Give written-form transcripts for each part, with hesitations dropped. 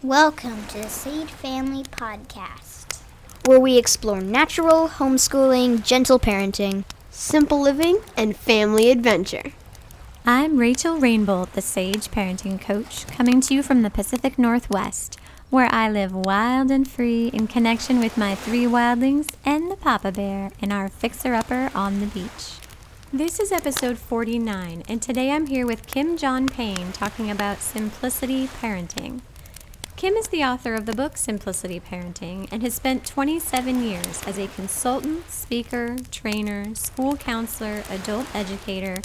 Welcome to the Sage Family Podcast, where we explore natural homeschooling, gentle parenting, simple living, and family adventure. I'm Rachel Rainbolt, the Sage Parenting Coach, coming to you from the Pacific Northwest, where I live wild and free in connection with my 3 wildlings and the Papa Bear in our fixer-upper on the beach. This is episode 49, and today I'm here with Kim John Payne talking about simplicity parenting. Kim is the author of the book Simplicity Parenting and has spent 27 years as a consultant, speaker, trainer, school counselor, adult educator,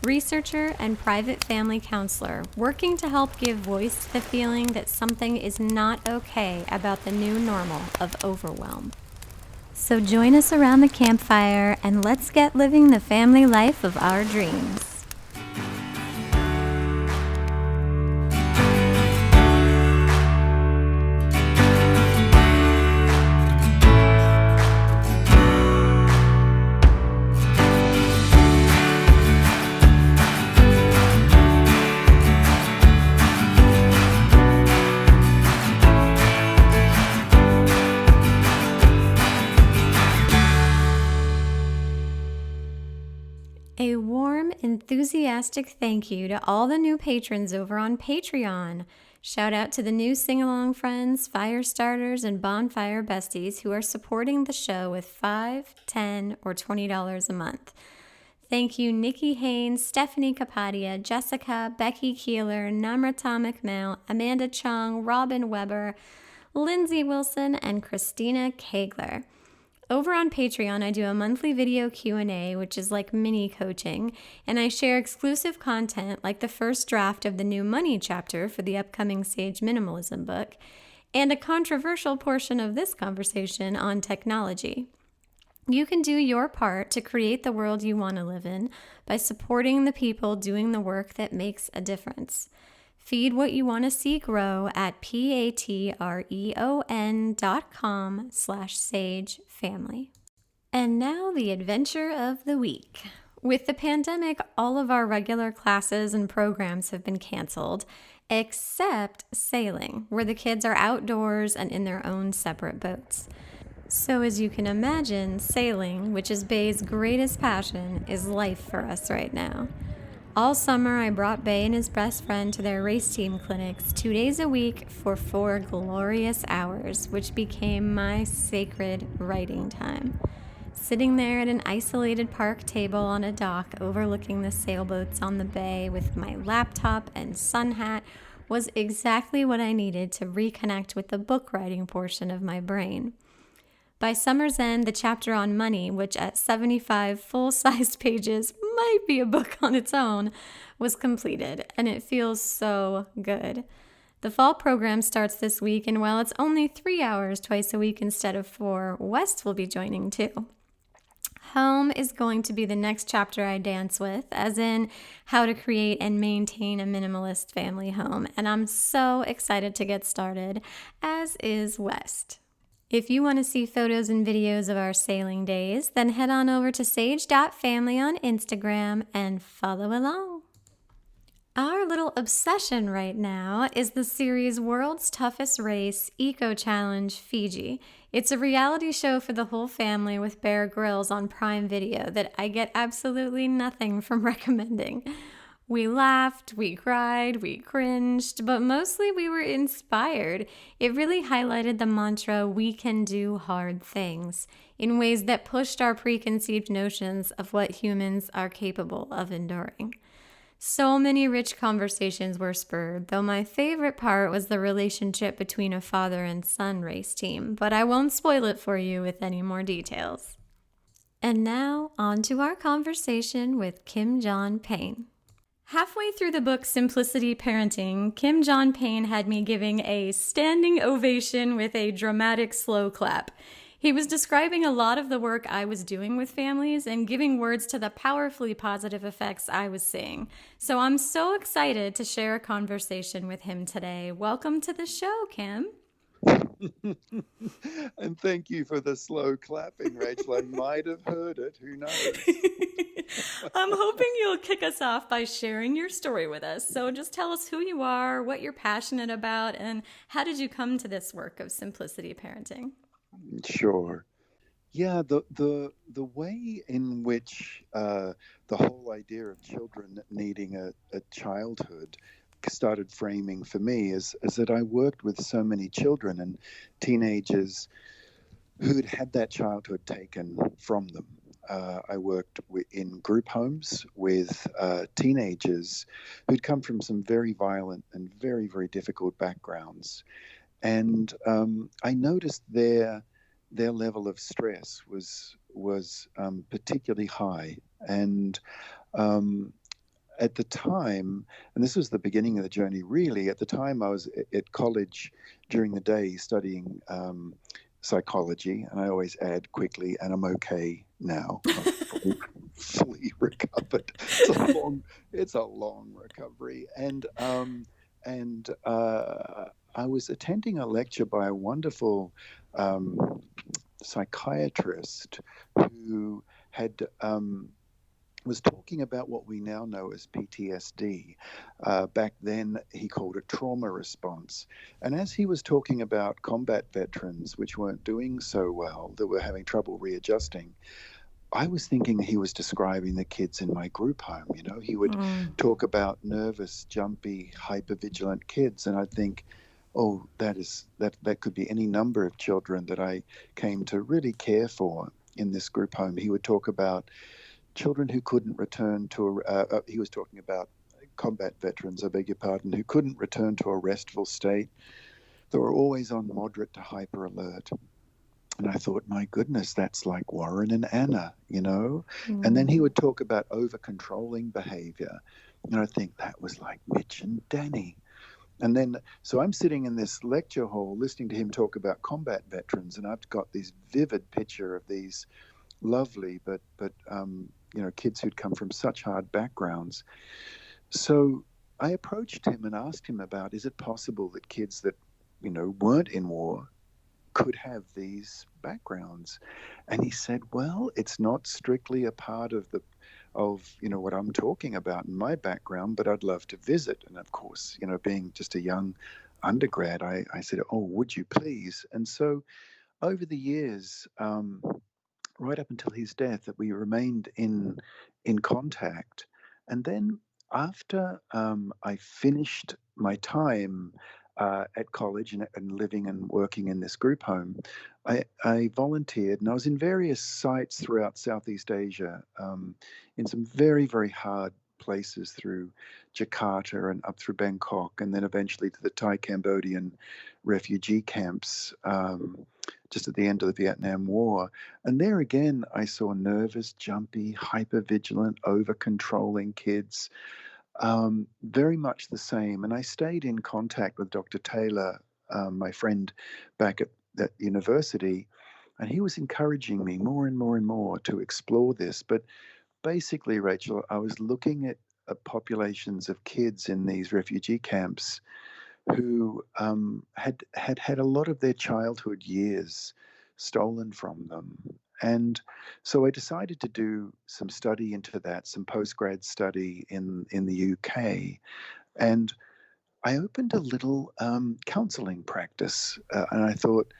researcher, and private family counselor, working to help give voice to the feeling that something is not okay about the new normal of overwhelm. So join us around the campfire and let's get living the family life of our dreams. A warm, enthusiastic thank you to all the new patrons over on Patreon. Shout out to the new sing-along friends, fire starters, and bonfire besties who are supporting the show with $5, $10, or $20 a month. Thank you Nikki Haynes, Stephanie Kapadia, Jessica, Becky Keeler, Namrata McMail, Amanda Chung, Robin Weber, Lindsay Wilson, and Christina Kegler. Over on Patreon, I do a monthly video Q&A, which is like mini coaching, and I share exclusive content like the first draft of the new money chapter for the upcoming Sage Minimalism book, and a controversial portion of this conversation on technology. You can do your part to create the world you want to live in by supporting the people doing the work that makes a difference. Feed what you want to see grow at patreon.com/sagefamily. And now the adventure of the week. With the pandemic, all of our regular classes and programs have been canceled, except sailing, where the kids are outdoors and in their own separate boats. So as you can imagine, sailing, which is Bay's greatest passion, is life for us right now. All summer, I brought Bay and his best friend to their race team clinics 2 days a week for 4 glorious hours, which became my sacred writing time. Sitting there at an isolated park table on a dock overlooking the sailboats on the bay with my laptop and sun hat was exactly what I needed to reconnect with the book writing portion of my brain. By summer's end, the chapter on money, which at 75 full-sized pages might be a book on its own, was completed, and it feels so good. The fall program starts this week, and while it's only 3 hours twice a week instead of 4, West will be joining too. Home is going to be the next chapter I dance with, as in how to create and maintain a minimalist family home, and I'm so excited to get started, as is West. If you want to see photos and videos of our sailing days, then head on over to sage.family on Instagram and follow along. Our little obsession right now is the series World's Toughest Race Eco Challenge Fiji. It's a reality show for the whole family with Bear Grylls on Prime Video that I get absolutely nothing from recommending. We laughed, we cried, we cringed, but mostly we were inspired. It really highlighted the mantra, "We can do hard things," in ways that pushed our preconceived notions of what humans are capable of enduring. So many rich conversations were spurred, though my favorite part was the relationship between a father and son race team, but I won't spoil it for you with any more details. And now, on to our conversation with Kim John Payne. Halfway through the book Simplicity Parenting, Kim John Payne had me giving a standing ovation with a dramatic slow clap. He was describing a lot of the work I was doing with families and giving words to the powerfully positive effects I was seeing. So I'm so excited to share a conversation with him today. Welcome to the show, Kim. And thank you for the slow clapping, Rachel. I might have heard it. Who knows? I'm hoping you'll kick us off by sharing your story with us. So just tell us who you are, what you're passionate about, and how did you come to this work of simplicity parenting? Sure. Yeah, the way in which the whole idea of children needing a childhood started framing for me is that I worked with so many children and teenagers who'd had that childhood taken from them. I worked in group homes with teenagers who'd come from some very violent and very, very difficult backgrounds. And I noticed their level of stress was particularly high. And at the time, and this was the beginning of the journey, really, at the time I was at college during the day studying psychology, and I always add quickly, and I'm okay now. I'm fully recovered. It's a long recovery, and I was attending a lecture by a wonderful psychiatrist who had was talking about what we now know as PTSD. Back then, he called it trauma response. And as he was talking about combat veterans, which weren't doing so well, that were having trouble readjusting, I was thinking he was describing the kids in my group home. You know, he would talk about nervous, jumpy, hypervigilant kids, and I'd think, oh, that could be any number of children that I came to really care for in this group home. He would talk about children who couldn't return to he was talking about combat veterans, I beg your pardon, who couldn't return to a restful state. They were always on moderate to hyper alert. And I thought, my goodness, that's like Warren and Anna, you know? And then he would talk about over-controlling behavior. And I think that was like Mitch and Danny. And then, so I'm sitting in this lecture hall listening to him talk about combat veterans, and I've got this vivid picture of these lovely but kids who'd come from such hard backgrounds. So I approached him and asked him about, is it possible that kids that weren't in war could have these backgrounds? And he said, well, it's not strictly a part of what I'm talking about in my background, but I'd love to visit. And of course, being just a young undergrad, I said, oh, would you please? And so over the years, right up until his death, that we remained in contact. And then after I finished my time at college and living and working in this group home, I volunteered, and I was in various sites throughout Southeast Asia, in some very, very hard places through Jakarta and up through Bangkok, and then eventually to the Thai-Cambodian refugee camps just at the end of the Vietnam War. And there again, I saw nervous, jumpy, hyper-vigilant, over-controlling kids, very much the same. And I stayed in contact with Dr. Taylor, my friend back at university, and he was encouraging me more and more and more to explore this. But basically, Rachel, I was looking at populations of kids in these refugee camps who had a lot of their childhood years stolen from them. And so I decided to do some study into that, some postgrad study in the UK. And I opened a little counseling practice. And I thought,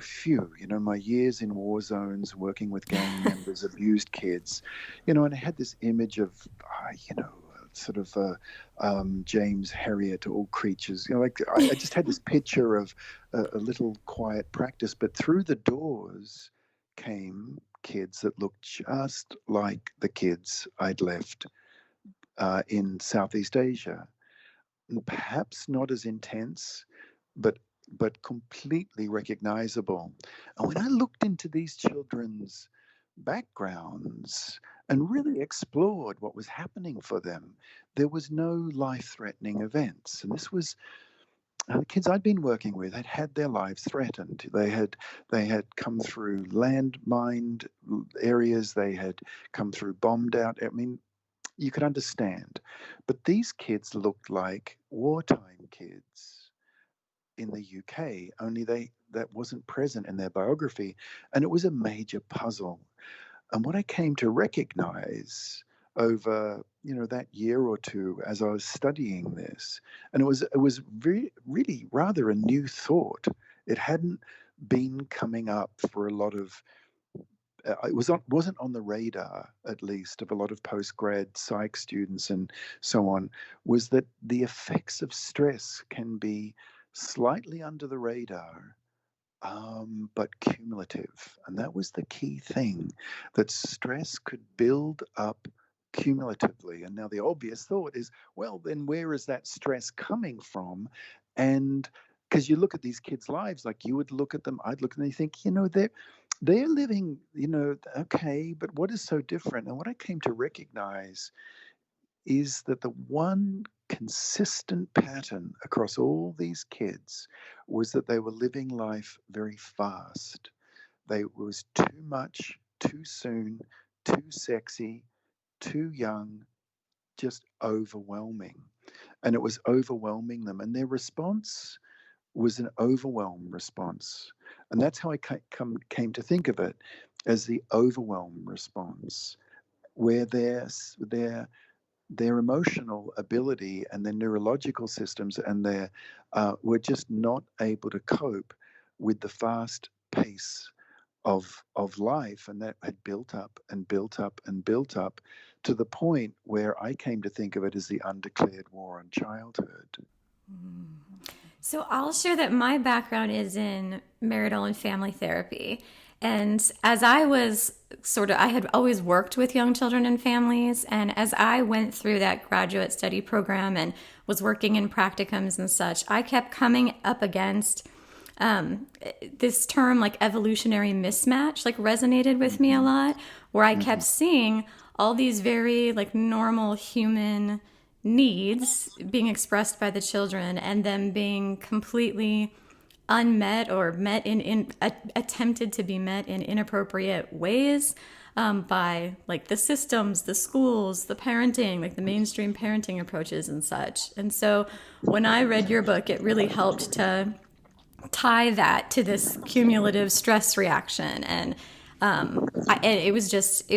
phew, my years in war zones, working with gang members, abused kids, and I had this image of, sort of James Herriot, all creatures, I just had this picture of a little quiet practice. But through the doors came kids that looked just like the kids I'd left in Southeast Asia. And perhaps not as intense, but completely recognizable. And when I looked into these children's backgrounds and really explored what was happening for them, there was no life-threatening events. And this was the kids I'd been working with had their lives threatened. They had come through landmined areas. They had come through bombed out. I mean, you could understand. But these kids looked like wartime kids in the UK, only that wasn't present in their biography, and it was a major puzzle. And what I came to recognize over that year or two as I was studying this, and it was really rather a new thought. It hadn't been coming up for a lot of wasn't on the radar, at least, of a lot of postgrad psych students and so on, was that the effects of stress can be slightly under the radar, but cumulative. And that was the key thing, that stress could build up cumulatively. And now the obvious thought is, well, then where is that stress coming from? And because you look at these kids' lives, like you would look at them, I'd look at them and you think, they're living, okay, but what is so different? And what I came to recognize is that the one consistent pattern across all these kids was that they were living life very fast. They was too much, too soon, too sexy, too young, just overwhelming. And it was overwhelming them. And their response was an overwhelm response. And that's how I came to think of it, as the overwhelm response, where their emotional ability and their neurological systems and their were just not able to cope with the fast pace of life, and that had built up and built up and built up to the point where I came to think of it as the undeclared war on childhood. So I'll share that my background is in marital and family therapy. And as I had always worked with young children and families. And as I went through that graduate study program and was working in practicums and such, I kept coming up against this term like evolutionary mismatch, like resonated with me a lot, where I kept seeing all these very like normal human needs being expressed by the children and them being completely unmet or met attempted to be met in inappropriate ways by like the systems, the schools, the parenting, like the mainstream parenting approaches and such. And so when I read your book, it really helped to tie that to this cumulative stress reaction. And it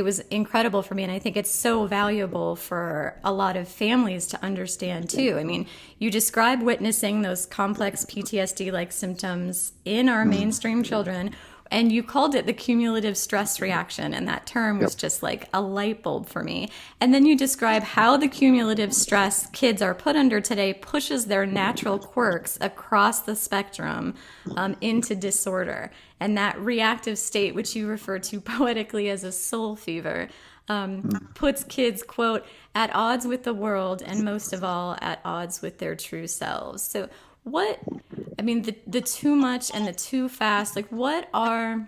was incredible for me. And I think it's so valuable for a lot of families to understand too. I mean, you describe witnessing those complex PTSD-like symptoms in our mainstream children, and you called it the cumulative stress reaction. And that term was just like a light bulb for me. And then you describe how the cumulative stress kids are put under today pushes their natural quirks across the spectrum into disorder. And that reactive state, which you refer to poetically as a soul fever, puts kids, quote, at odds with the world and most of all at odds with their true selves. So the too much and the too fast, like what are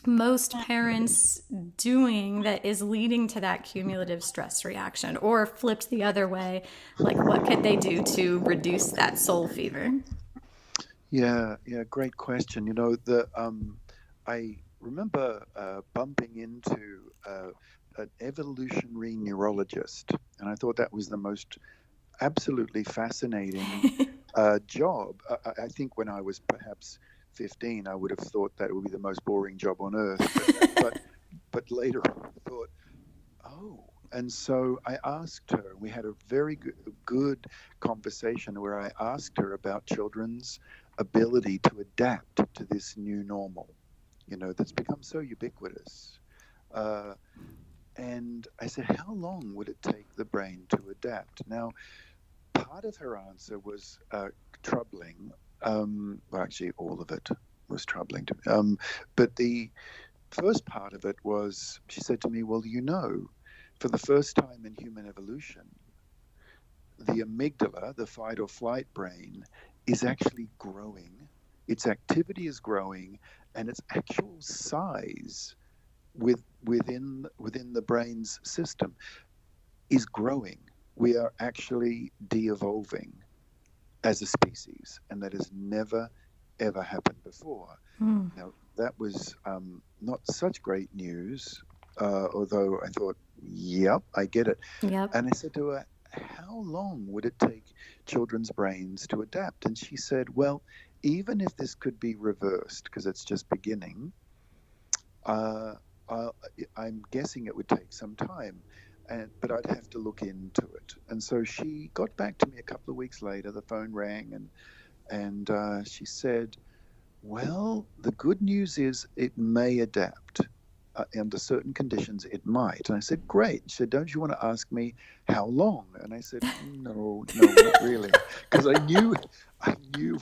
most parents doing that is leading to that cumulative stress reaction? Or flipped the other way, like what could they do to reduce that soul fever? Yeah, great question. I remember bumping into an evolutionary neurologist, and I thought that was the most absolutely fascinating job. I think when I was perhaps 15, I would have thought that it would be the most boring job on earth. But later on, I thought, oh. And so I asked her, we had a very good conversation where I asked her about children's ability to adapt to this new normal, that's become so ubiquitous. And I said, how long would it take the brain to adapt? Now, part of her answer was troubling. Well, actually, all of it was troubling to me. But the first part of it was, she said to me, well, for the first time in human evolution, the amygdala, the fight or flight brain, is actually growing. Its activity is growing, and its actual size within the brain's system is growing. We are actually de-evolving as a species, and that has never, ever happened before. Now, that was not such great news, although I thought, yep, I get it. Yep. And I said to her, how long would it take children's brains to adapt? And she said, well, even if this could be reversed, because it's just beginning, uh, I, I'm guessing it would take some time, but I'd have to look into it. And so she got back to me a couple of weeks later. The phone rang, and she said, "Well, the good news is it may adapt. Under certain conditions, it might." And I said, "Great." She said, "Don't you want to ask me how long?" And I said, "No, no, not really," because I knew, I knew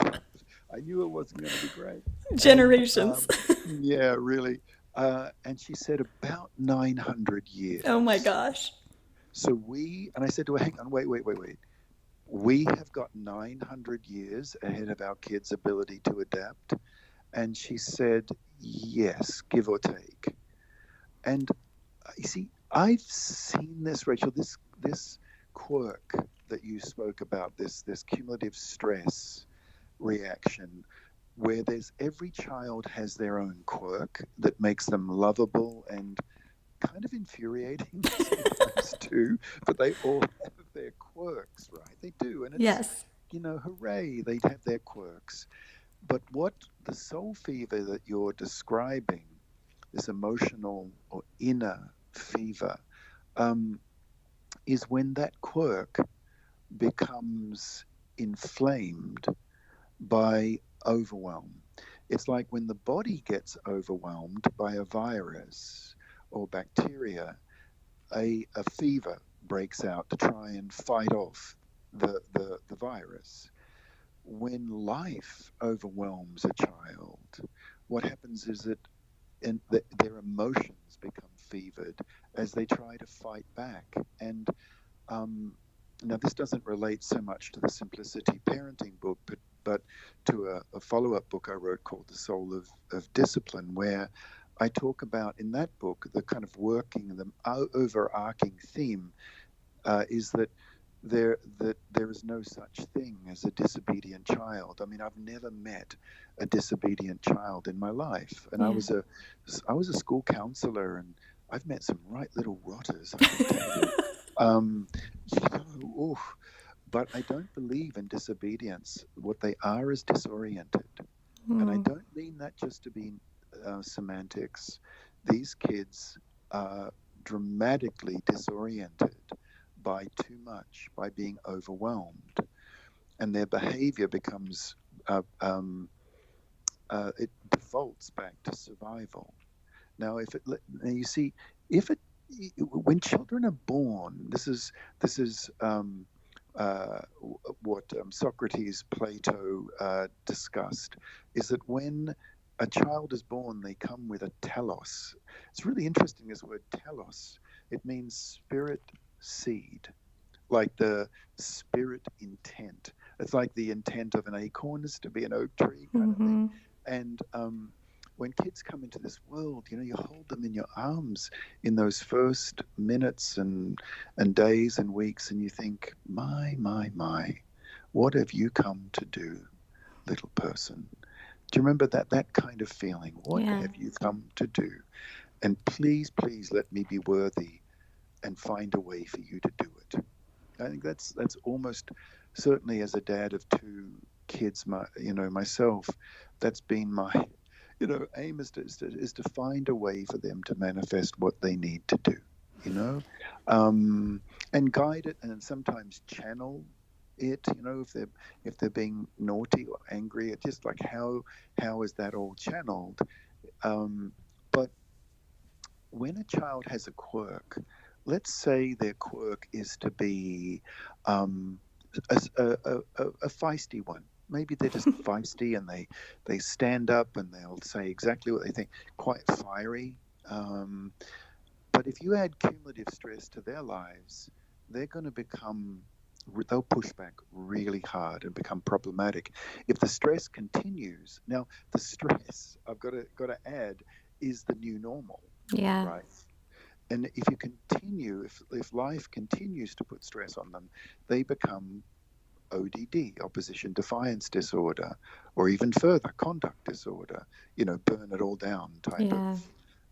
it wasn't going to be great. Generations. Yeah, really. And she said about 900 years. Oh my gosh. So and I said to her, "Hang on, wait. We have got 900 years ahead of our kids' ability to adapt." And she said, "Yes, give or take." And you see, I've seen this, Rachel, this quirk that you spoke about, this cumulative stress reaction, where every child has their own quirk that makes them lovable and kind of infuriating sometimes too, but they all have their quirks, right? They do, and it's, Yes. hooray, they have their quirks. But what the soul fever that you're describing, this emotional or inner fever, is when that quirk becomes inflamed by overwhelm. It's like when the body gets overwhelmed by a virus or bacteria, a fever breaks out to try and fight off the virus. When life overwhelms a child, what happens is that their emotions become fevered as they try to fight back. And now, this doesn't relate so much to the Simplicity Parenting book, but to a follow-up book I wrote called The Soul of Discipline, where I talk about in that book the kind of the overarching theme is that there is no such thing as a disobedient child. I mean, I've never met a disobedient child in my life, and I was a school counselor, and I've met some right little rotters, I can tell you. But I don't believe in disobedience. What they are is disoriented, and I don't mean that just to be semantics. These kids are dramatically disoriented by too much, by being overwhelmed, and their behavior becomes it defaults back to survival. Now, you see, when children are born, this is what Socrates, Plato discussed, is that when a child is born, they come with a telos. It's really interesting, this word telos. It means spirit seed, like the spirit intent. It's like the intent of an acorn is to be an oak tree kind of thing. And when kids come into this world, you hold them in your arms in those first minutes and days and weeks, and you think, my, what have you come to do, little person? Do you remember that kind of feeling? What have you come to do? And please let me be worthy and find a way for you to do it. I think that's almost certainly, as a dad of two kids, myself, that's been my aim is to find a way for them to manifest what they need to do, and guide it, and sometimes channel it, if they're being naughty or angry. It's just like how is that all channeled? But when a child has a quirk, let's say their quirk is to be a feisty one. Maybe they're just feisty, and they stand up and they'll say exactly what they think, quite fiery. But if you add cumulative stress to their lives, they'll push back really hard and become problematic. If the stress continues, now the stress, I've got to add, is the new normal. Yeah. Right. And if you continue, if life continues to put stress on them, they become ODD, opposition defiance disorder, or even further, conduct disorder, burn it all down type of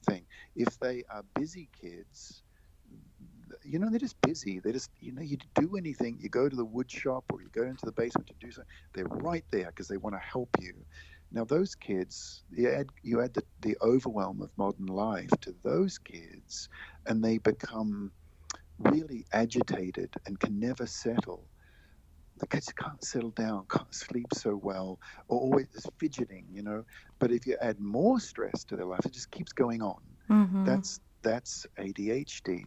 thing. If they are busy kids, they're just busy. They just, you do anything, you go to the wood shop or you go into the basement to do something, they're right there because they want to help you. Now, those kids, you add the overwhelm of modern life to those kids, and they become really agitated and can never settle. The kids can't settle down, can't sleep so well, or always is fidgeting, But if you add more stress to their life, it just keeps going on. Mm-hmm. That's ADHD.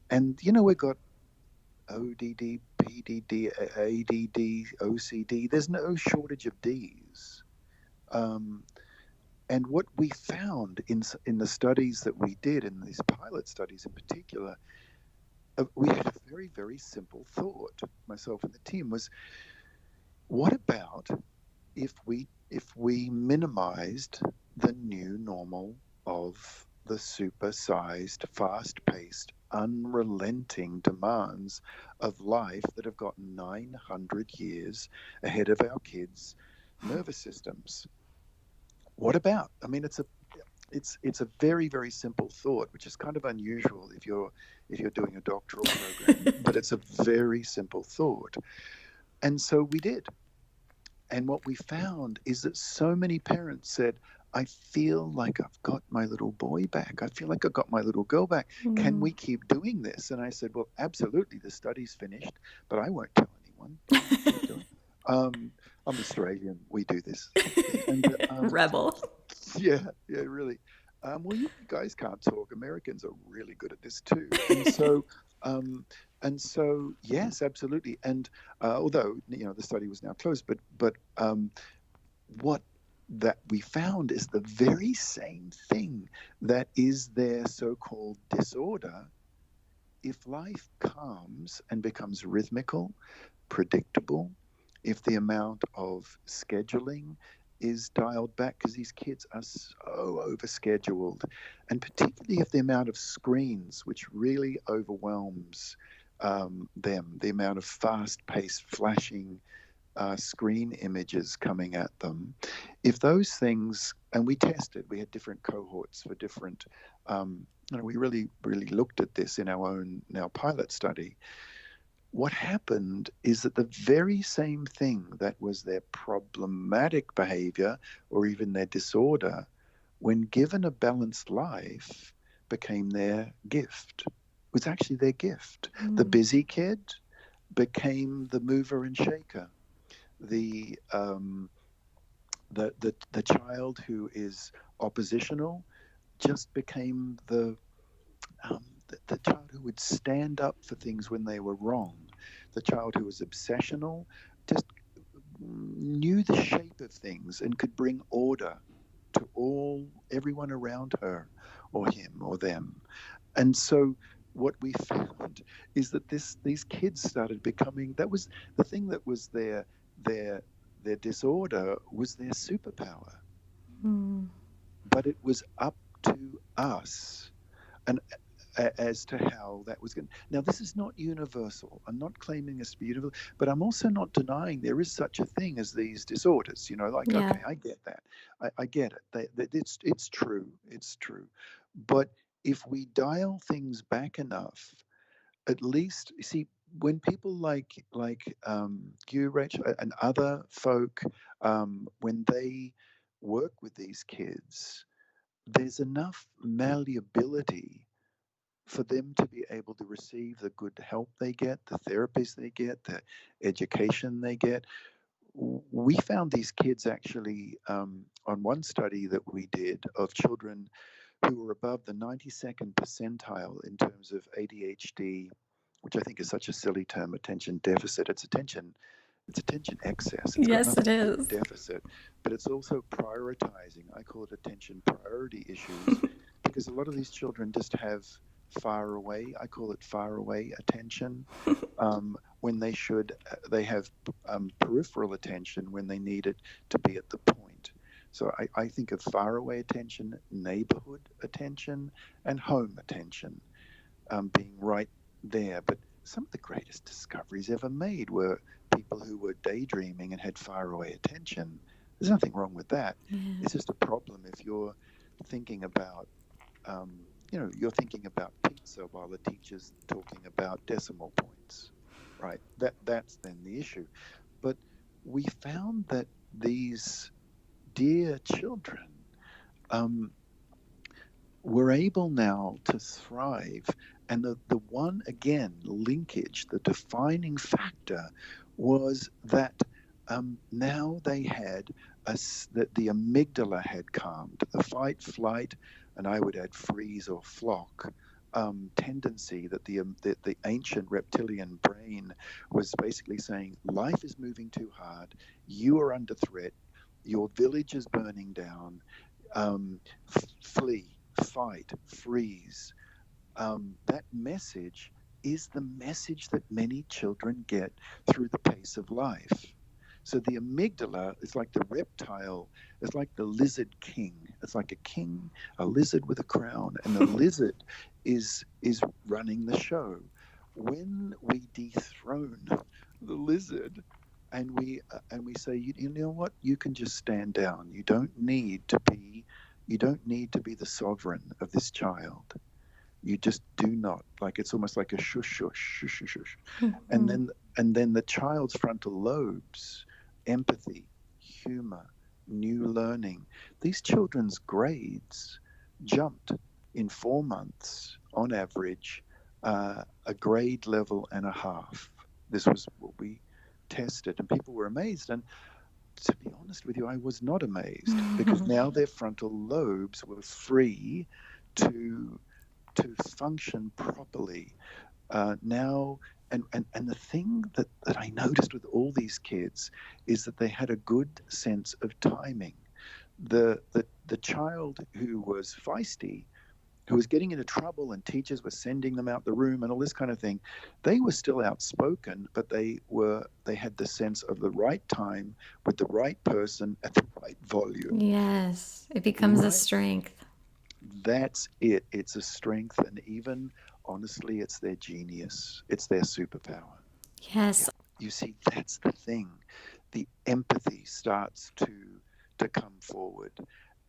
And, we've got ODD, PDD, ADD, OCD. There's no shortage of Ds. And what we found in the studies that we did, in these pilot studies in particular, we had a very, very simple thought, myself and the team, was what about if we minimized the new normal of the supersized, fast-paced, unrelenting demands of life that have got 900 years ahead of our kids' nervous systems? What about? I mean, it's a very, very simple thought, which is kind of unusual if you're doing a doctoral program, but it's a very simple thought. And so we did. And what we found is that so many parents said, I feel like I've got my little boy back. I feel like I've got my little girl back. Can we keep doing this? And I said, well, absolutely. The study's finished, but I won't tell anyone. Keep doing it. I'm Australian. We do this. And, Rebel. Yeah, really. Well, you guys can't talk. Americans are really good at this too. And so, yes, absolutely. And although the study was now closed, but what that we found is the very same thing that is their so-called disorder. If life calms and becomes rhythmical, predictable, if the amount of scheduling is dialed back, because these kids are so overscheduled, and particularly if the amount of screens, which really overwhelms them, the amount of fast-paced, flashing screen images coming at them, if those things, and we had different cohorts for different, we really, really looked at this in our pilot study. What happened is that the very same thing that was their problematic behavior or even their disorder, when given a balanced life, became their gift. It was actually their gift. The busy kid became the mover and shaker. The child who is oppositional just became the child who would stand up for things when they were wrong. The child who was obsessional just knew the shape of things and could bring order to everyone around her or him or them. And so what we found is that these kids started becoming, that was the thing that was their disorder, was their superpower. But it was up to us and as to how that was going. Now, this is not universal. I'm not claiming this to be universal, but I'm also not denying there is such a thing as these disorders. Okay, I get that. I get it. It's true. It's true. But if we dial things back enough, at least, you see, when people like you, Rach, and other folk, when they work with these kids, there's enough malleability for them to be able to receive the good help they get, the therapies they get, the education they get. We found these kids actually on one study that we did of children who were above the 92nd percentile in terms of ADHD, which I think is such a silly term, attention deficit. It's attention excess. It's got Yes, nothing it to do with is. deficit, but it's also prioritizing. I call it attention priority issues because a lot of these children just have far away. I call it far away attention when they have peripheral attention when they need it to be at the point. So I think of far away attention, neighborhood attention, and home attention being right there. But some of the greatest discoveries ever made were people who were daydreaming and had far away attention. There's nothing wrong with that. It's just a problem if you're thinking about you're thinking about pizza while the teacher's talking about decimal points, right? That's then the issue. But we found that these dear children um, were able now to thrive. And the one, again, linkage, the defining factor was that now they had that the amygdala had calmed, the fight, flight, and I would add freeze or flock tendency that the ancient reptilian brain was basically saying, life is moving too hard, you are under threat, your village is burning down, flee, fight, freeze. That message is the message that many children get through the pace of life. So the amygdala is like the reptile, it's like the lizard king. It's like a king, a lizard with a crown, and the lizard is running the show. When we dethrone the lizard and we say, you know what, you can just stand down. You don't need to be the sovereign of this child. You just do not. Like, it's almost like a shush shush shush shush shush. And then the child's frontal lobes, empathy, humor, new learning. These children's grades jumped in 4 months on average, a grade level and a half. This was what we tested, and people were amazed. And to be honest with you, I was not amazed, because now their frontal lobes were free to function properly. Now, and the thing that I noticed with all these kids is that they had a good sense of timing. The child who was feisty, who was getting into trouble and teachers were sending them out the room and all this kind of thing, they were still outspoken, but they had the sense of the right time with the right person at the right volume. Yes, it becomes a strength. That's it. It's a strength, and even, honestly, it's their genius. It's their superpower. Yes. Yeah. You see, that's the thing. The empathy starts to come forward.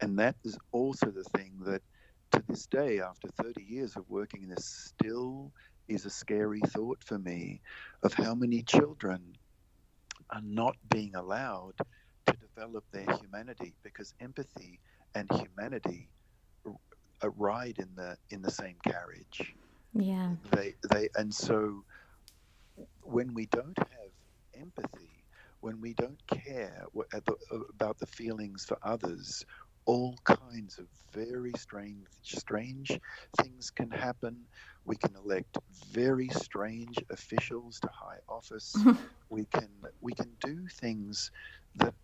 And that is also the thing that, to this day, after 30 years of working in this, still is a scary thought for me, of how many children are not being allowed to develop their humanity, because empathy and humanity ride in the same carriage. Yeah. And so when we don't have empathy, when we don't care about the feelings for others, all kinds of very strange things can happen. We can elect very strange officials to high office. we can do things that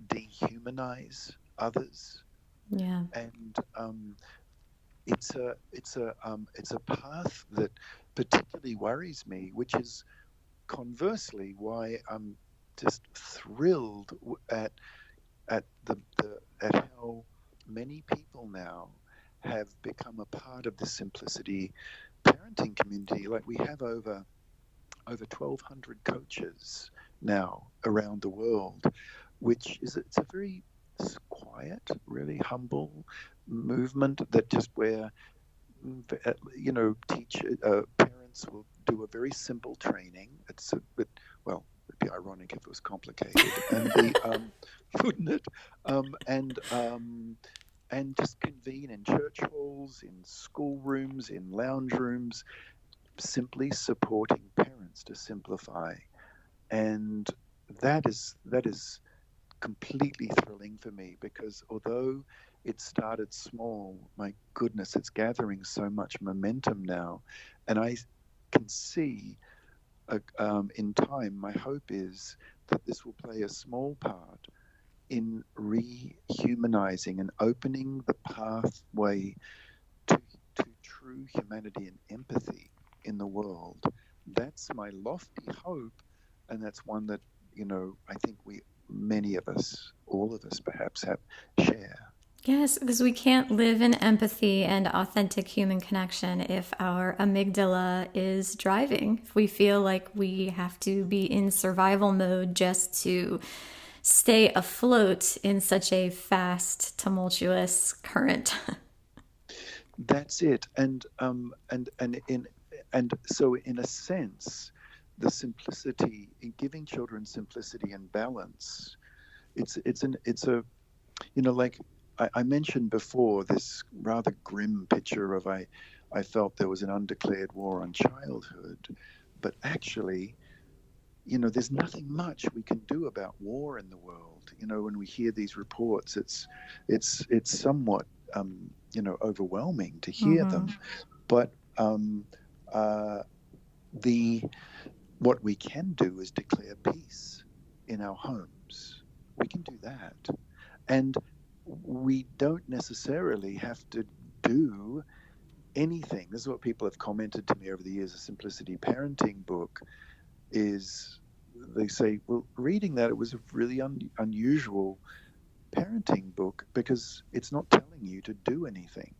dehumanize others. Yeah. And it's a path that particularly worries me, which is conversely why I'm just thrilled at how many people now have become a part of the Simplicity parenting community. Like, we have over 1,200 coaches now around the world, which is it's a very quiet, really humble movement that just where parents will do a very simple training. It's a bit, well, it'd be ironic if it was complicated, and wouldn't it? And just convene in church halls, in school rooms, in lounge rooms, simply supporting parents to simplify. And that is completely thrilling for me, because although it started small, my goodness, it's gathering so much momentum now. And I can see in time, my hope is that this will play a small part in rehumanizing and opening the pathway to true humanity and empathy in the world. That's my lofty hope, and that's one that, I think many of us, all of us perhaps, share. Yes, because we can't live in empathy and authentic human connection if our amygdala is driving. If we feel like we have to be in survival mode just to stay afloat in such a fast, tumultuous current. That's it. And so in a sense, the simplicity in giving children simplicity and balance, it's a like I mentioned before, this rather grim picture of I felt there was an undeclared war on childhood, but actually, there's nothing much we can do about war in the world. When we hear these reports, it's somewhat overwhelming to hear them. But uh, the what we can do is declare peace in our homes. We can do that, and we don't necessarily have to do anything. This is what people have commented to me over the years. A Simplicity Parenting book is, they say, well, reading that, it was a really unusual parenting book because it's not telling you to do anything.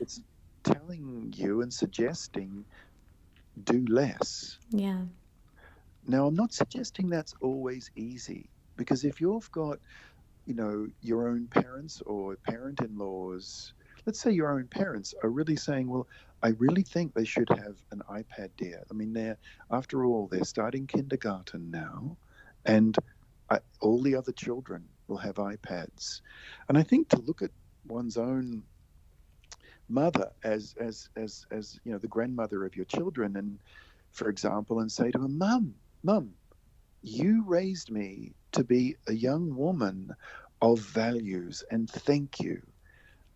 It's telling you and suggesting do less. Yeah. Now, I'm not suggesting that's always easy, because if you've got, your own parents or parent-in-laws, let's say your own parents are really saying, well, I really think they should have an iPad, dear. I mean, after all, they're starting kindergarten now, and all the other children will have iPads. And I think to look at one's own mother as the grandmother of your children, and for example, and say to her, Mum, you raised me to be a young woman of values, and thank you.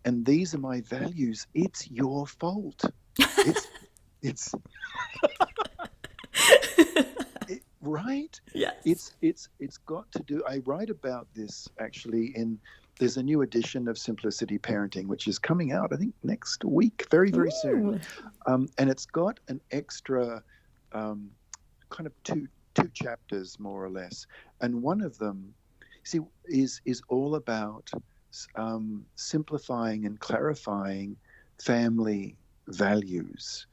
And these are my values. It's your fault. It's right? Yes. It's got to do. I write about this actually there's a new edition of Simplicity Parenting, which is coming out, I think, next week, very, very soon. And it's got an extra kind of two chapters, more or less. And one of them, is all about simplifying and clarifying family values.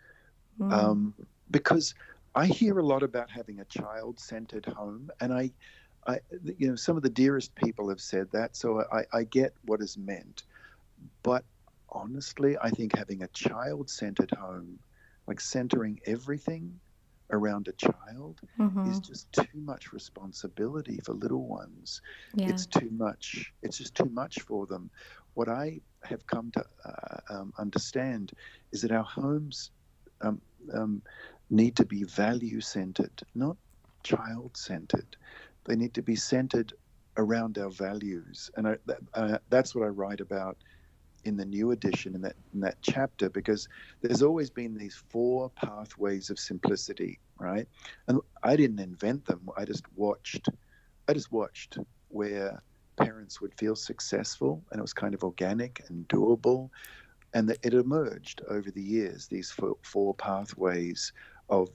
Because I hear a lot about having a child-centered home, and I some of the dearest people have said that, so I get what is meant. But honestly, I think having a child-centered home, like centering everything around a child, is just too much responsibility for little ones. Yeah. It's too much. It's just too much for them. What I have come to understand is that our homes need to be value-centered, not child-centered. They need to be centered around our values, and that's what I write about in the new edition, in that chapter, because there's always been these 4 pathways of simplicity, right? And I didn't invent them. I just watched where parents would feel successful, and it was kind of organic and doable, and it emerged over the years, these 4 pathways of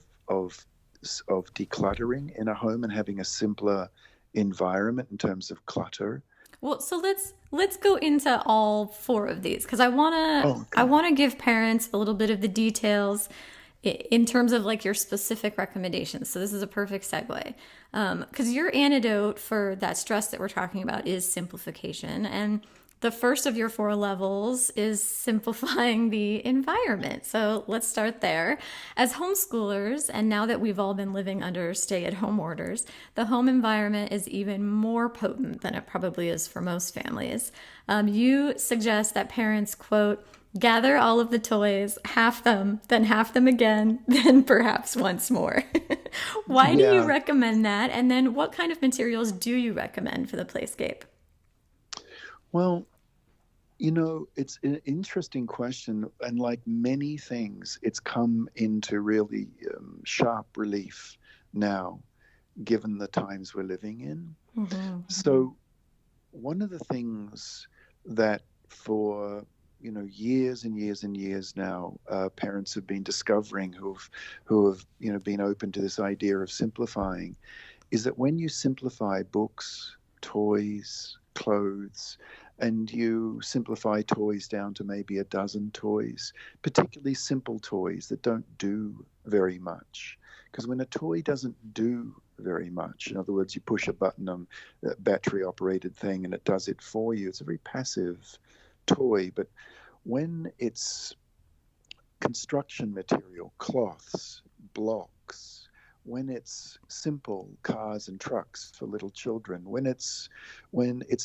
decluttering in a home and having a simpler environment in terms of clutter. Well, so let's go into all 4 of these, because I wanna give parents a little bit of the details in terms of like your specific recommendations. So this is a perfect segue, because your antidote for that stress that we're talking about is simplification, and the first of your 4 levels is simplifying the environment. So let's start there. As homeschoolers, and now that we've all been living under stay-at-home orders, the home environment is even more potent than it probably is for most families. You suggest that parents, quote, gather all of the toys, half them, then half them again, then perhaps once more. Why do you recommend that? And then what kind of materials do you recommend for the playscape? Well, it's an interesting question, and like many things, it's come into really sharp relief now, given the times we're living in. So one of the things that for years and years and years now, parents have been discovering who have been open to this idea of simplifying, is that when you simplify books, toys, clothes, and you simplify toys down to maybe a dozen toys, particularly simple toys that don't do very much. Because when a toy doesn't do very much, in other words, you push a button on a battery-operated thing and it does it for you, it's a very passive toy. But when it's construction material, cloths, blocks, when it's simple cars and trucks for little children, when it's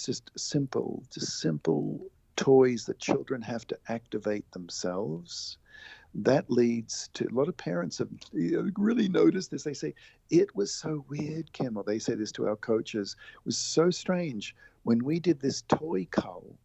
just simple toys that children have to activate themselves, that leads to, a lot of parents have really noticed this. They say, it was so weird, Kim, or they say this to our coaches, it was so strange. When we did this toy cull,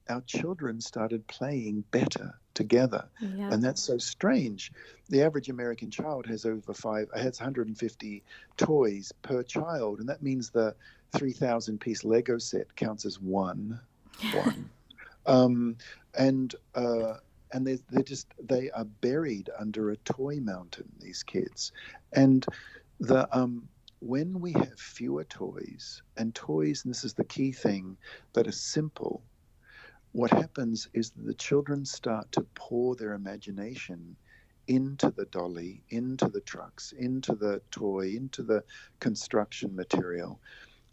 our children started playing better together. Yeah. And that's so strange. The average American child has has 150 toys per child. And that means the 3,000 piece Lego set counts as one. And they are buried under a toy mountain, these kids. And when we have fewer toys, and this is the key thing, that are simple, what happens is that the children start to pour their imagination into the dolly, into the trucks, into the toy, into the construction material.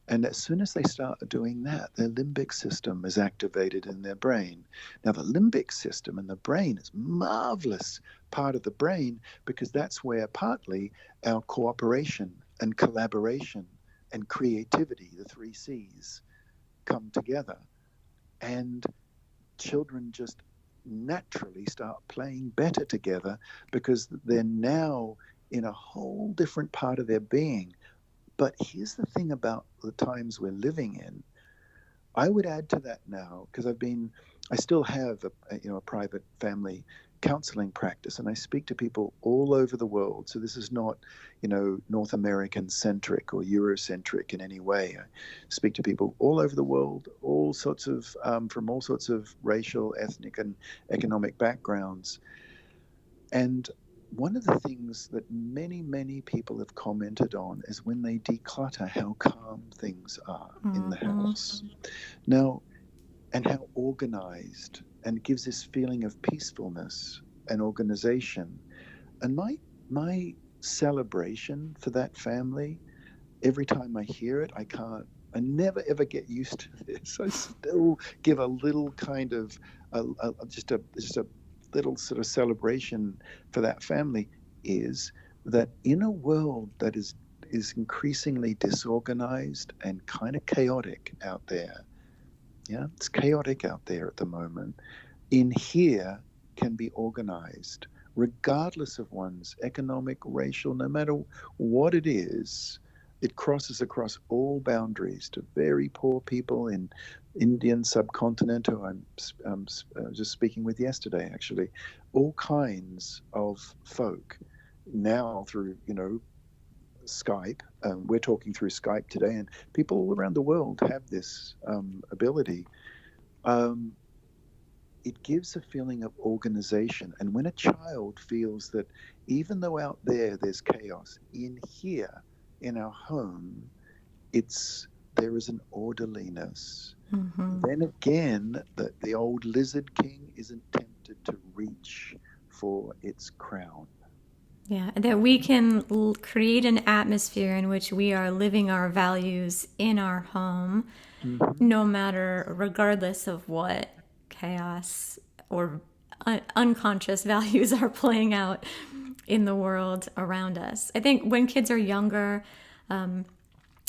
And as soon as they start doing that, their limbic system is activated in their brain. Now, the limbic system in the brain is a marvelous part of the brain, because that's where partly our cooperation and collaboration and creativity, the 3 C's, come together. And children just naturally start playing better together, because they're now in a whole different part of their being. But here's the thing about the times we're living in. I would add to that now, because I still have a private family counseling practice, and I speak to people all over the world. So this is not, North American centric or Eurocentric in any way. I speak to people all over the world, all sorts of from all sorts of racial, ethnic, and economic backgrounds. And one of the things that many, many people have commented on is when they declutter, how calm things are in the house. Now, and how organized, and it gives this feeling of peacefulness and organization. And my celebration for that family, every time I hear it, I never ever get used to this. I still give a little kind of just a little sort of celebration for that family, is that in a world that is increasingly disorganized and kind of chaotic out there. Yeah, it's chaotic out there at the moment. In here can be organized, regardless of one's economic, racial, no matter what it is. It crosses across all boundaries to very poor people in Indian subcontinent, who I'm just speaking with yesterday, actually. All kinds of folk now through, Skype. We're talking through Skype today, and people all around the world have this ability. It gives a feeling of organization. And when a child feels that even though out there's chaos, in here, in our home, there is an orderliness. Then again, the old lizard king isn't tempted to reach for its crown. Yeah, that we can create an atmosphere in which we are living our values in our home, no matter, regardless of what chaos or unconscious values are playing out in the world around us. I think when kids are younger, and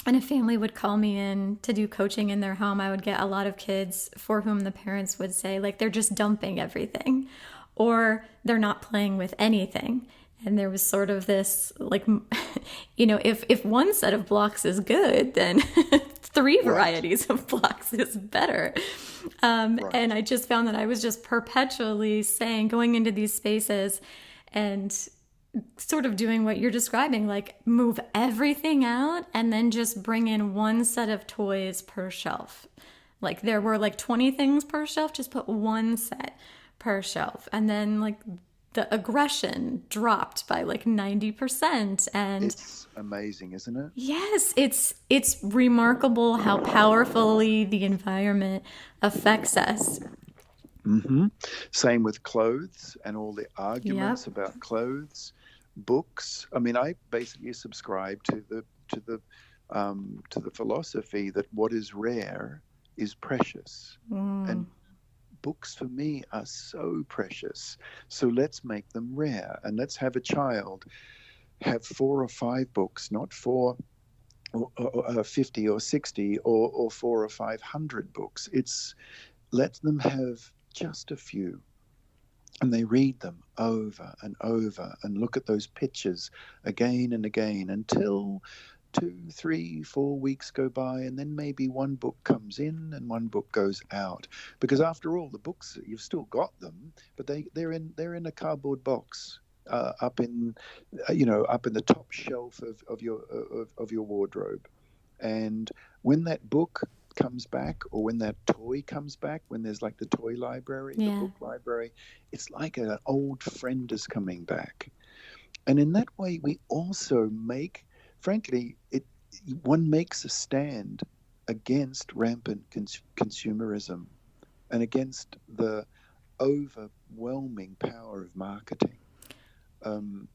a family would call me in to do coaching in their home, I would get a lot of kids for whom the parents would say, like, they're just dumping everything, or they're not playing with anything. And there was sort of this, like, if one set of blocks is good, then 3 varieties of blocks is better. And I just found that I was just perpetually going into these spaces and sort of doing what you're describing, like move everything out and then just bring in 1 set of toys per shelf. Like there were like 20 things per shelf, just put 1 set per shelf. And then like the aggression dropped by like 90%. And it's amazing, isn't it? Yes, it's remarkable how powerfully the environment affects us. Same with clothes and all the arguments about clothes, books. I mean, I basically subscribe to the philosophy that what is rare is precious, and books for me are so precious. So let's make them rare, and let's have a child have 4 or 5 books, not 50 or 60 or 4 or 500 books. It's let them have just a few, and they read them over and over and look at those pictures again and again until 2, 3, 4 weeks go by, and then maybe one book comes in and one book goes out. Because after all, the books, you've still got them, but they're in a cardboard box up in the top shelf of your wardrobe. And when that book comes back, or when that toy comes back, when there's like the toy library, the book library, it's like an old friend is coming back. And in that way, we also make, frankly, one makes a stand against rampant consumerism and against the overwhelming power of marketing.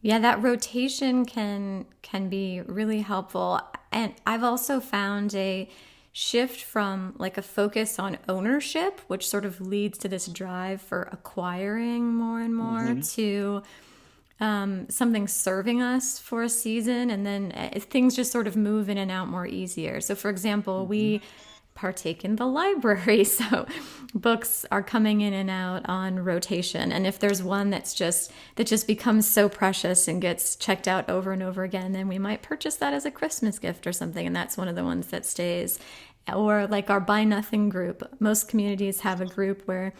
That rotation can be really helpful. And I've also found a shift from like a focus on ownership, which sort of leads to this drive for acquiring more and more, to something serving us for a season, and then things just sort of move in and out more easier. So for example, we partake in the library, so books are coming in and out on rotation, and if there's one that just becomes so precious and gets checked out over and over again, then we might purchase that as a Christmas gift or something, and that's one of the ones that stays. Or like our Buy Nothing group, most communities have a group where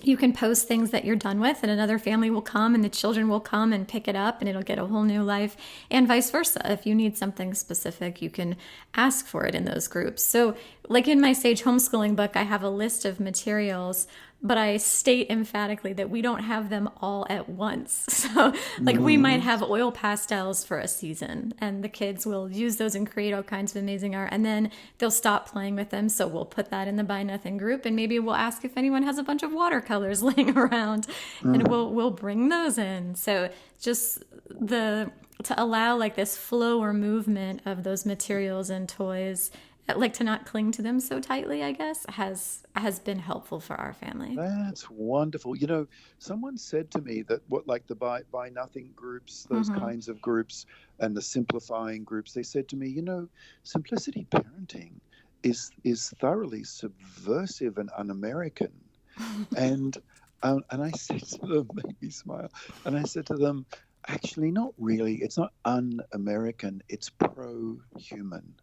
you can post things that you're done with, and another family will come and the children will come and pick it up, and it'll get a whole new life, and vice versa. If you need something specific, you can ask for it in those groups. So like in my Sage Homeschooling book, I have a list of materials, but I state emphatically that we don't have them all at once. So like we might have oil pastels for a season, and the kids will use those and create all kinds of amazing art, and then they'll stop playing with them. So we'll put that in the Buy Nothing group, and maybe we'll ask if anyone has a bunch of watercolors laying around, and we'll bring those in. So just to allow like this flow or movement of those materials and toys, like to not cling to them so tightly, I guess, has been helpful for our family. That's wonderful. You know, someone said to me that like the buy nothing groups, those kinds of groups, and the simplifying groups, they said to me, simplicity parenting is thoroughly subversive and un-American. and I said to them, made me smile, and I said to them, actually, not really. It's not un-American. It's pro-human.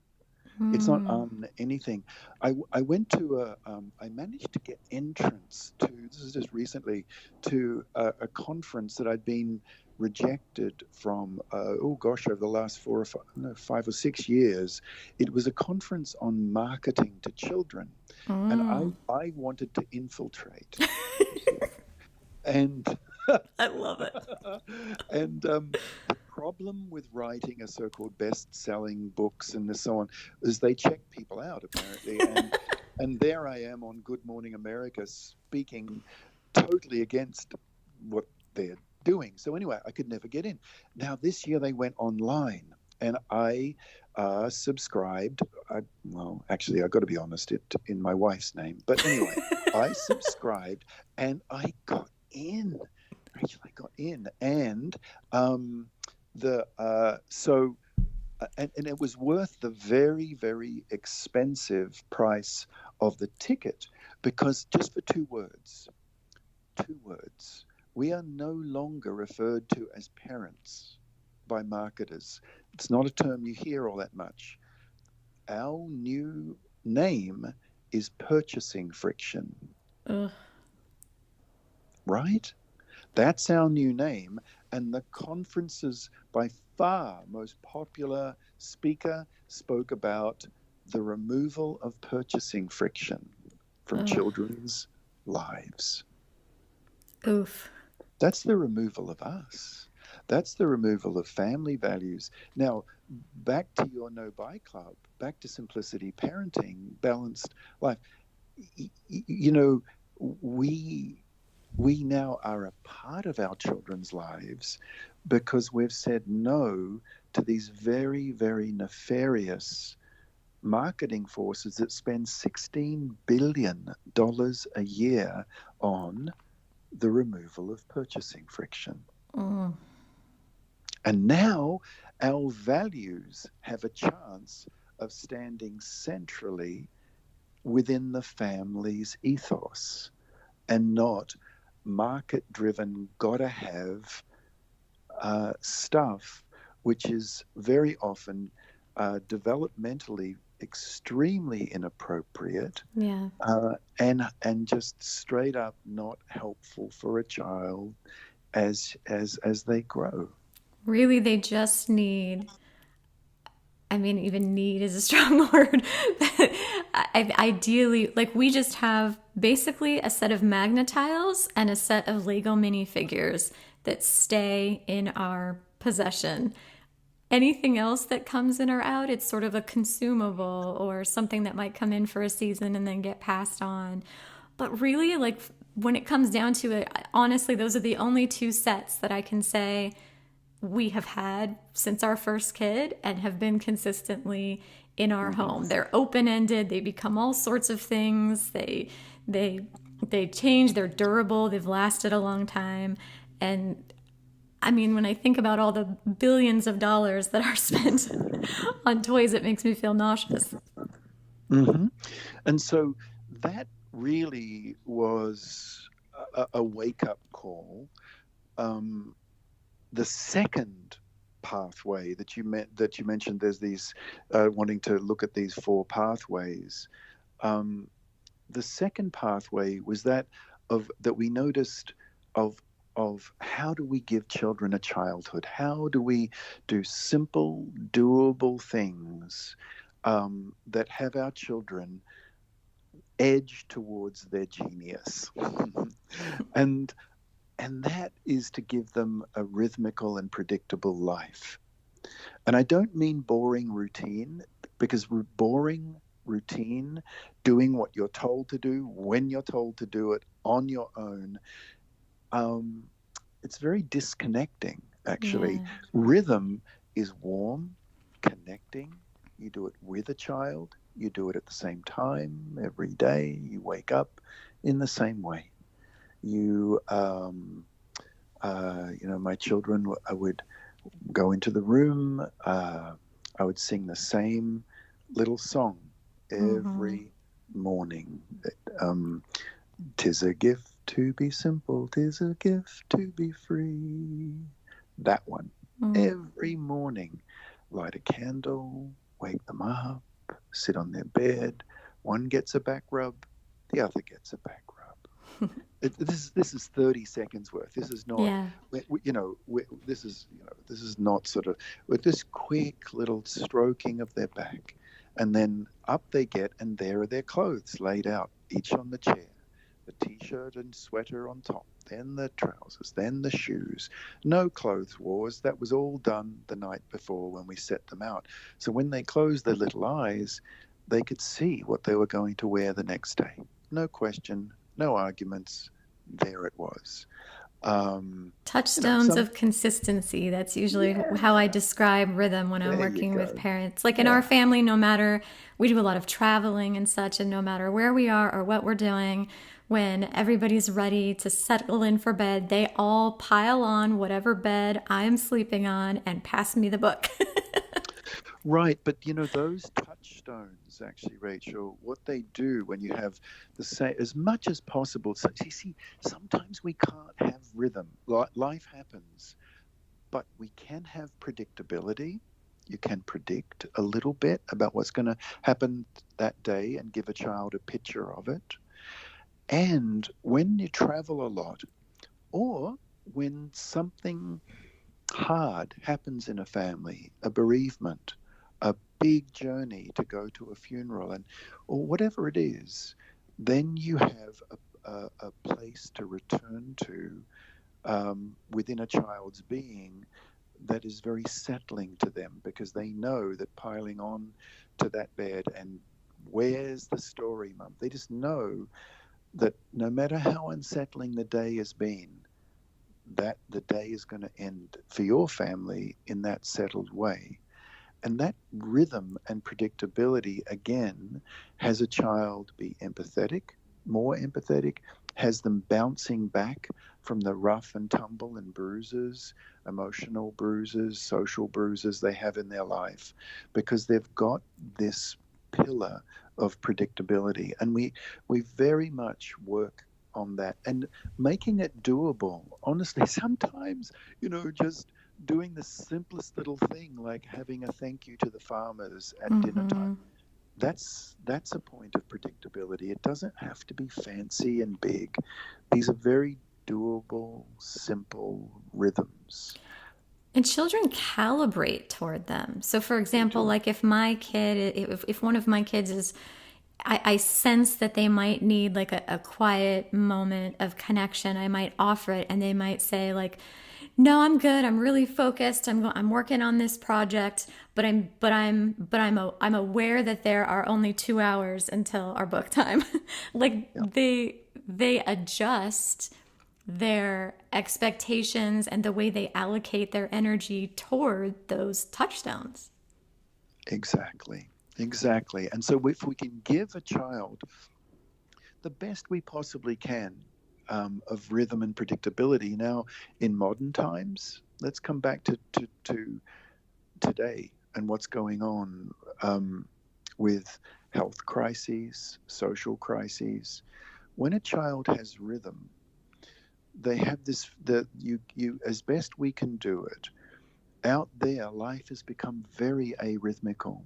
It's not on anything. I went to I managed to get entrance to, this is just recently, to a conference that I'd been rejected from, over the last 5 or 6 years. It was a conference on marketing to children. And I wanted to infiltrate. And I love it. And the problem with writing a so-called best-selling books and so on is they check people out, apparently. And there I am on Good Morning America speaking totally against what they're doing. So anyway, I could never get in. Now, this year they went online, and I subscribed. Actually, I've got to be honest, in my wife's name. But anyway, I subscribed, and I got in. Rachel, I got in, and and it was worth the very, very expensive price of the ticket, because just for two words, we are no longer referred to as parents by marketers. It's not a term you hear all that much. Our new name is purchasing friction. Right? That's our new name, and the conference's by far most popular speaker spoke about the removal of purchasing friction from children's lives. Oof. That's the removal of us. That's the removal of family values. Now, back to your No Buy Club, back to simplicity parenting, balanced life. We now are a part of our children's lives because we've said no to these very, very nefarious marketing forces that spend $16 billion a year on the removal of purchasing friction. Mm. And now our values have a chance of standing centrally within the family's ethos and not market-driven, gotta have stuff, which is very often developmentally extremely inappropriate, Yeah. and just straight up not helpful for a child as they grow. Really, they just need, I mean, even need is a strong word. Ideally, like we just have basically a set of magnet tiles and a set of Lego minifigures that stay in our possession. Anything else that comes in or out, it's sort of a consumable or something that might come in for a season and then get passed on. But really, like when it comes down to it, honestly, those are the only two sets that I can say we have had since our first kid and have been consistently in our home. They're open-ended, they become all sorts of things. They change, they're durable, they've lasted a long time. And I mean, when I think about all the billions of dollars that are spent on toys, it makes me feel nauseous. Mm-hmm. And so that really was a wake-up call. The second pathway that you mentioned, there's these wanting to look at these four pathways. The second pathway was that we noticed of how do we give children a childhood? How do we do simple, doable things that have our children edge towards their genius? And that is to give them a rhythmical and predictable life. And I don't mean boring routine, because boring routine, doing what you're told to do, when you're told to do it, on your own, it's very disconnecting, actually. Yeah. Rhythm is warm, connecting. You do it with a child. You do it at the same time every day. You wake up in the same way. My children, I would go into the room. I would sing the same little song every morning. 'Tis a gift to be simple, 'tis a gift to be free. That one. Every morning. Light a candle, wake them up, sit on their bed. One gets a back rub, the other gets a back rub. This is 30 seconds worth. This is not, Yeah. this is not sort of with this quick little stroking of their back, and then up they get, and there are their clothes laid out, each on the chair, the t-shirt and sweater on top, then the trousers, then the shoes. No clothes wars. That was all done the night before when we set them out. So when they closed their little eyes, they could see what they were going to wear the next day. No question. No arguments. There it was. Touchstones of consistency. That's usually how I describe rhythm when I'm working with parents. Like in our family, no matter, we do a lot of traveling and such, and no matter where we are or what we're doing, when everybody's ready to settle in for bed, they all pile on whatever bed I'm sleeping on and pass me the book. Right, but those touchstones, actually, Rachel, what they do when you have the same, as much as possible. So you see, sometimes we can't have rhythm. Life happens, but we can have predictability. You can predict a little bit about what's going to happen that day and give a child a picture of it. And when you travel a lot, or when something hard happens in a family, a bereavement, a big journey to go to a funeral, or whatever it is, then you have a place to return to within a child's being that is very settling to them, because they know that piling on to that bed and where's the story, Mum? They just know that no matter how unsettling the day has been, that the day is going to end for your family in that settled way. And that rhythm and predictability, again, has a child be empathetic, more empathetic, has them bouncing back from the rough and tumble and bruises, emotional bruises, social bruises they have in their life, because they've got this pillar of predictability. And we very much work on that and making it doable. Honestly, sometimes, just doing the simplest little thing like having a thank you to the farmers at dinner time. That's a point of predictability. It doesn't have to be fancy and big. These are very doable, simple rhythms. And children calibrate toward them. So, for example, like if my kid, if one of my kids is, I sense that they might need like a quiet moment of connection, I might offer it, and they might say like, "No, I'm good. I'm really focused. I'm working on this project, but I'm aware that there are only 2 hours until our book time." Like they adjust their expectations and the way they allocate their energy toward those touchstones. Exactly. Exactly. And so if we can give a child the best we possibly can of rhythm and predictability. Now, in modern times, let's come back to today and what's going on with health crises, social crises. When a child has rhythm, they have this, you as best we can do it. Out there, life has become very arrhythmical.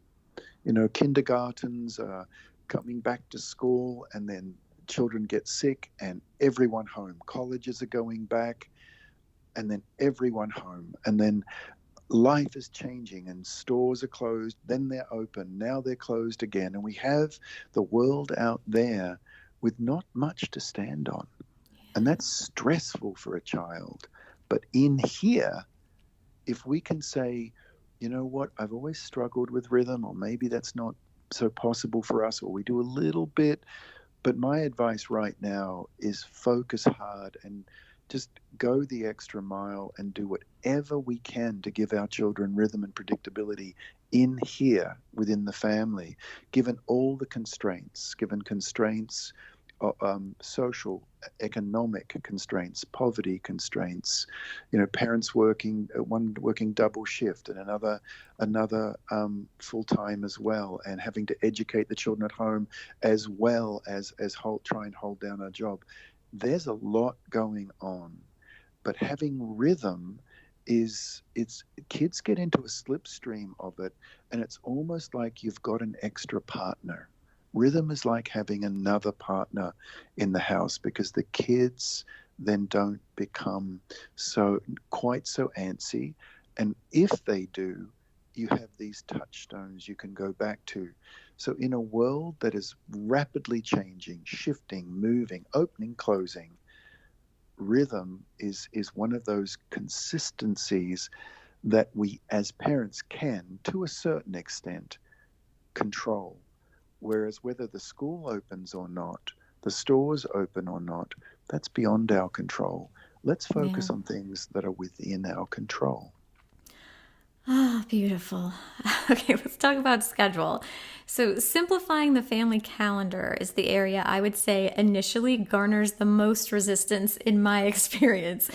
Kindergartens are coming back to school, and then children get sick and everyone home. Colleges are going back and then everyone home. And then life is changing and stores are closed, then they're open, now they're closed again. And we have the world out there with not much to stand on. And that's stressful for a child. But in here, if we can say, you know what, I've always struggled with rhythm, or maybe that's not so possible for us, or we do a little bit. But my advice right now is focus hard and just go the extra mile and do whatever we can to give our children rhythm and predictability in here within the family, given all the constraints, social, economic constraints, poverty constraints, parents working, one working double shift and another full time as well, and having to educate the children at home as well as try and hold down a job. There's a lot going on, but having rhythm it's kids get into a slipstream of it, and it's almost like you've got an extra partner. Rhythm is like having another partner in the house, because the kids then don't become quite so antsy. And if they do, you have these touchstones you can go back to. So in a world that is rapidly changing, shifting, moving, opening, closing, rhythm is one of those consistencies that we as parents can, to a certain extent, control. Whereas whether the school opens or not, the stores open or not, that's beyond our control. Let's focus on things that are within our control. Ah, beautiful. Okay, let's talk about schedule. So, simplifying the family calendar is the area I would say initially garners the most resistance in my experience,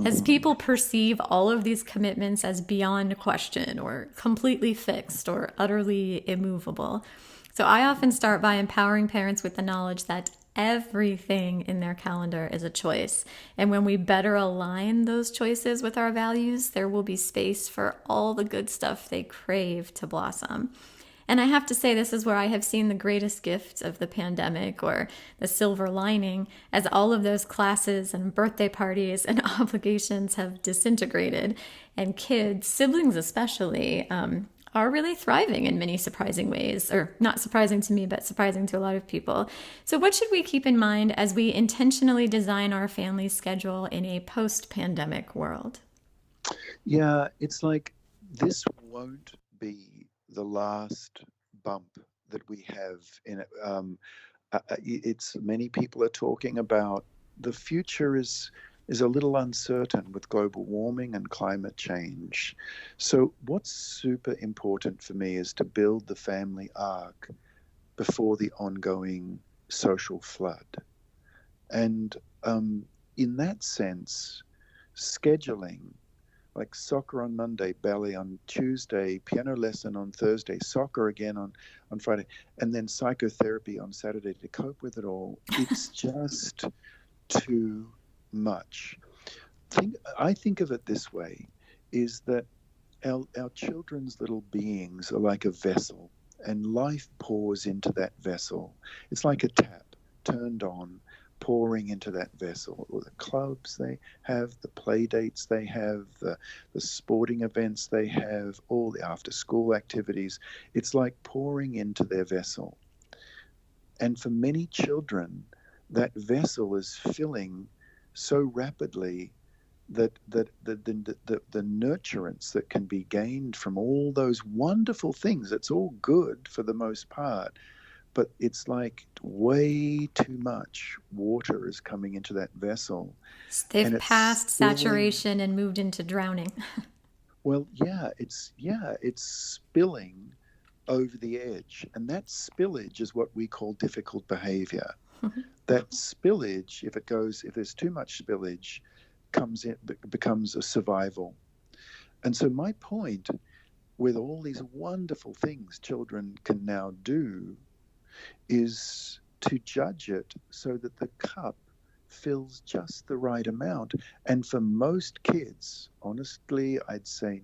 as people perceive all of these commitments as beyond question or completely fixed or utterly immovable. So, I often start by empowering parents with the knowledge that everything in their calendar is a choice. And when we better align those choices with our values, there will be space for all the good stuff they crave to blossom. And I have to say, this is where I have seen the greatest gift of the pandemic, or the silver lining, as all of those classes and birthday parties and obligations have disintegrated. And kids, siblings especially, are really thriving in many surprising ways, or not surprising to me, but surprising to a lot of people. So what should we keep in mind as we intentionally design our family schedule in a post-pandemic world? Yeah, it's like this won't be the last bump that we have in it. It's many people are talking about the future is is a little uncertain with global warming and climate change. So what's super important for me is to build the family arc before the ongoing social flood. And in that sense, scheduling, like soccer on Monday, ballet on Tuesday, piano lesson on Thursday, soccer again on Friday, and then psychotherapy on Saturday to cope with it all, it's just too much. I think of it this way, is that our children's little beings are like a vessel, and life pours into that vessel. It's like a tap turned on, pouring into that vessel. Or the clubs they have, the play dates they have, the sporting events they have, all the after school activities. It's like pouring into their vessel. And for many children, that vessel is filling so rapidly that the nurturance that can be gained from all those wonderful things, it's all good for the most part, but it's like way too much water is coming into that vessel. They've passed saturation and moved into drowning. Well, it's spilling over the edge, and that spillage is what we call difficult behavior. That spillage, if there's too much spillage, becomes a survival. And so my point with all these wonderful things children can now do is to judge it so that the cup fills just the right amount. And for most kids, honestly, I'd say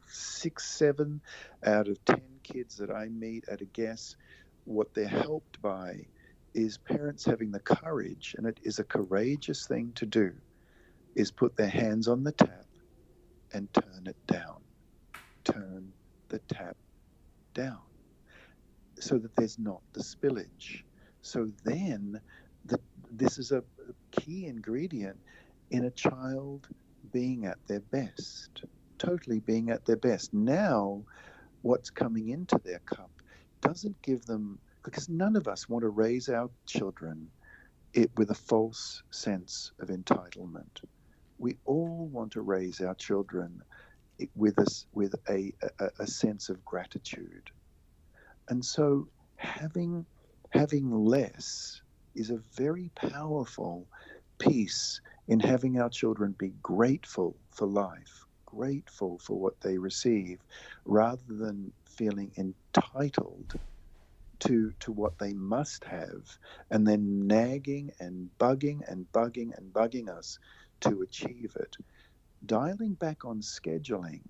6, 7 out of 10 kids that I meet at a guess, what they're helped by is parents having the courage, and it is a courageous thing to do, is put their hands on the tap and turn it down. Turn the tap down so that there's not the spillage. So then this is a key ingredient in a child being at their best, totally being at their best. Now, what's coming into their cup doesn't give them, because none of us want to raise our children with a false sense of entitlement. We all want to raise our children with a sense of gratitude. And so having less is a very powerful piece in having our children be grateful for life, grateful for what they receive, rather than feeling entitled to what they must have, and then nagging and bugging us to achieve it. Dialing back on scheduling,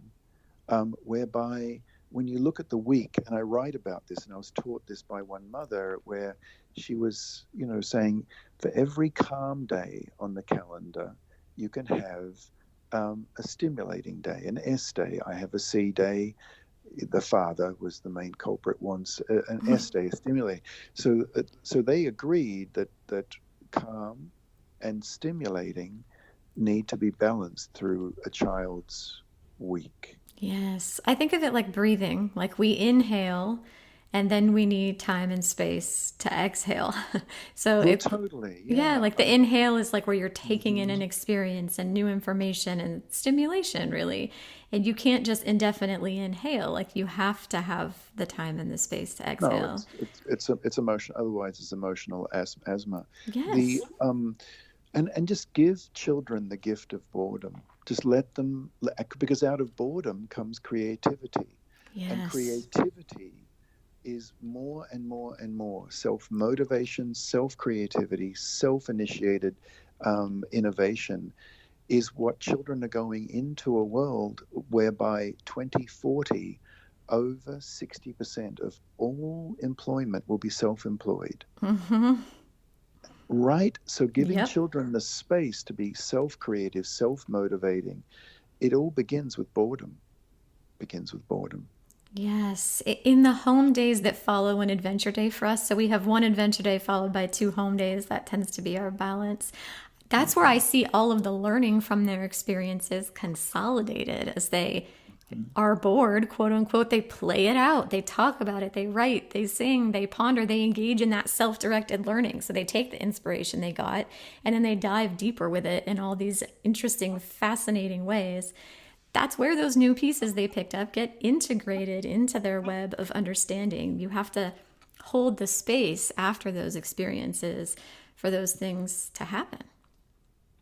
whereby when you look at the week, and I write about this, and I was taught this by one mother, where she was, saying for every calm day on the calendar, you can have a stimulating day, an S day. I have a C day. The father was the main culprit once, an S day, a stimulating. So they agreed that calm and stimulating need to be balanced through a child's week. Yes. I think of it like breathing. Like we inhale and then we need time and space to exhale. Totally. Yeah, like the inhale is like where you're taking in an experience and new information and stimulation, really. And you can't just indefinitely inhale. Like you have to have the time and the space to exhale. No, it's emotional. Otherwise, it's emotional asthma. Yes. And just give children the gift of boredom. Just let them, because out of boredom comes creativity. Yes. And creativity is more and more and more self-motivation, self-creativity, self-initiated innovation is what children are going into a world whereby 2040, over 60% of all employment will be self-employed. Mm-hmm. Right? So giving children the space to be self-creative, self-motivating, it all begins with boredom. Yes. In the home days that follow an adventure day for us, so we have one adventure day followed by 2 home days. That tends to be our balance. That's where I see all of the learning from their experiences consolidated as they are bored, quote unquote, they play it out. They talk about it. They write, they sing, they ponder, they engage in that self-directed learning. So they take the inspiration they got and then they dive deeper with it in all these interesting, fascinating ways. That's where those new pieces they picked up get integrated into their web of understanding. You have to hold the space after those experiences for those things to happen.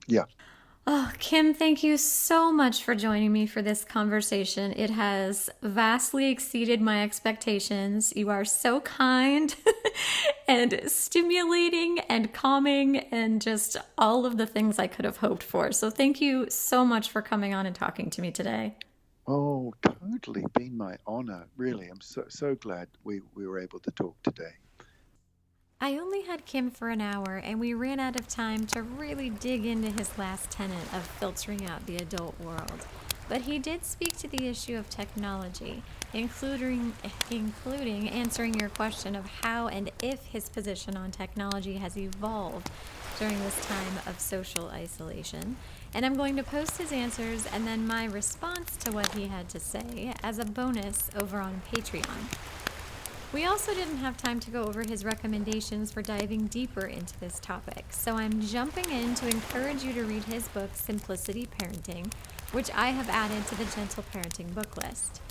Yeah. Oh, Kim, thank you so much for joining me for this conversation. It has vastly exceeded my expectations. You are so kind and stimulating and calming and just all of the things I could have hoped for. So thank you so much for coming on and talking to me today. Oh, totally. Been my honor. Really, I'm so glad we were able to talk today. I only had Kim for an hour, and we ran out of time to really dig into his last tenet of filtering out the adult world. But he did speak to the issue of technology, including answering your question of how and if his position on technology has evolved during this time of social isolation. And I'm going to post his answers and then my response to what he had to say as a bonus over on Patreon. We also didn't have time to go over his recommendations for diving deeper into this topic, so I'm jumping in to encourage you to read his book, Simplicity Parenting, which I have added to the Gentle Parenting book list.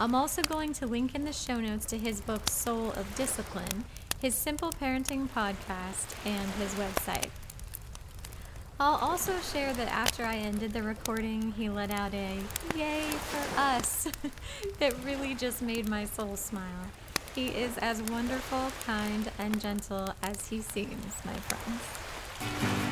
I'm also going to link in the show notes to his book, Soul of Discipline, his Simple Parenting podcast, and his website. I'll also share that after I ended the recording, he let out a "yay for us" that really just made my soul smile. He is as wonderful, kind, and gentle as he seems, my friends.